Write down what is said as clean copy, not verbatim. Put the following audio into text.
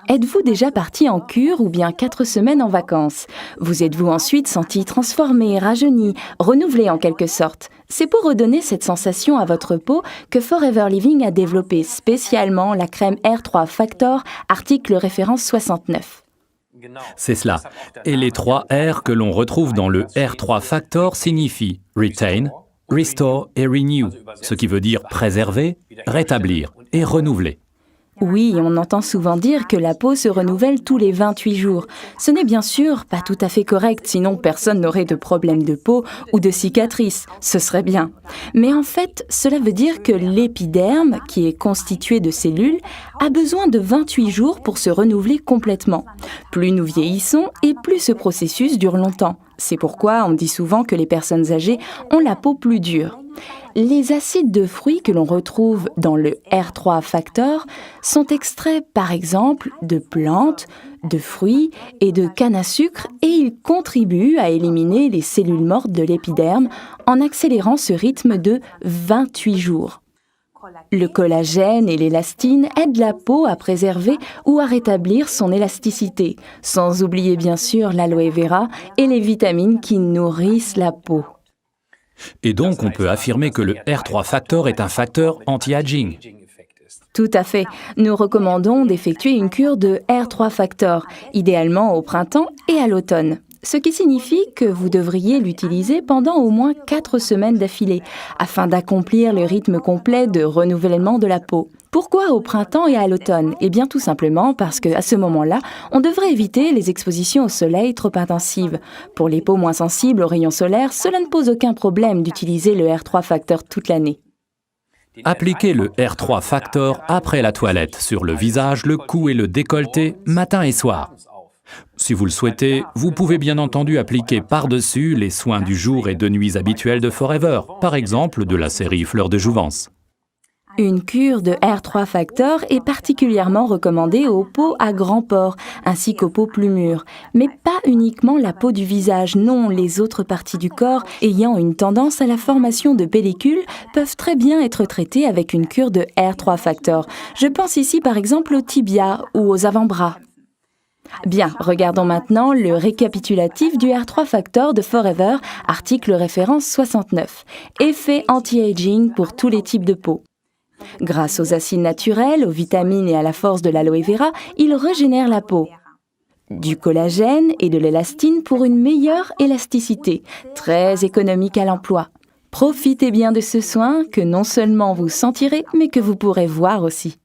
Êtes-vous déjà parti en cure ou bien 4 semaines en vacances? Vous êtes-vous ensuite senti transformé, rajeuni, renouvelé en quelque sorte? C'est pour redonner cette sensation à votre peau que Forever Living a développé spécialement la crème R3 Factor, article référence 69. C'est cela. Et les 3 R que l'on retrouve dans le R3 Factor signifient Retain, Restore et Renew, ce qui veut dire préserver, rétablir et renouveler. Oui, on entend souvent dire que la peau se renouvelle tous les 28 jours. Ce n'est bien sûr pas tout à fait correct, sinon personne n'aurait de problème de peau ou de cicatrices. Ce serait bien. Mais en fait, cela veut dire que l'épiderme, qui est constitué de cellules, a besoin de 28 jours pour se renouveler complètement. Plus nous vieillissons et plus ce processus dure longtemps. C'est pourquoi on dit souvent que les personnes âgées ont la peau plus dure. Les acides de fruits que l'on retrouve dans le R3 Factor sont extraits par exemple de plantes, de fruits et de canne à sucre et ils contribuent à éliminer les cellules mortes de l'épiderme en accélérant ce rythme de 28 jours. Le collagène et l'élastine aident la peau à préserver ou à rétablir son élasticité, sans oublier bien sûr l'aloe vera et les vitamines qui nourrissent la peau. Et donc, on peut affirmer que le R3 Factor est un facteur anti-aging. Tout à fait. Nous recommandons d'effectuer une cure de R3 Factor, idéalement au printemps et à l'automne. Ce qui signifie que vous devriez l'utiliser pendant au moins 4 semaines d'affilée, afin d'accomplir le rythme complet de renouvellement de la peau. Pourquoi au printemps et à l'automne? Eh bien tout simplement parce qu'à ce moment-là, on devrait éviter les expositions au soleil trop intensives. Pour les peaux moins sensibles aux rayons solaires, cela ne pose aucun problème d'utiliser le R3 Factor toute l'année. Appliquez le R3 Factor après la toilette, sur le visage, le cou et le décolleté, matin et soir. Si vous le souhaitez, vous pouvez bien entendu appliquer par-dessus les soins du jour et de nuit habituels de Forever, par exemple de la série Fleurs de Jouvence. Une cure de R3 Factor est particulièrement recommandée aux peaux à grands pores ainsi qu'aux peaux plus mûres. Mais pas uniquement la peau du visage, non, les autres parties du corps ayant une tendance à la formation de pellicules peuvent très bien être traitées avec une cure de R3 Factor. Je pense ici par exemple aux tibias ou aux avant-bras. Bien, regardons maintenant le récapitulatif du R3 Factor de Forever, article référence 69. Effet anti-aging pour tous les types de peau. Grâce aux acides naturels, aux vitamines et à la force de l'aloe vera, il régénère la peau. Du collagène et de l'élastine pour une meilleure élasticité, très économique à l'emploi. Profitez bien de ce soin que non seulement vous sentirez, mais que vous pourrez voir aussi.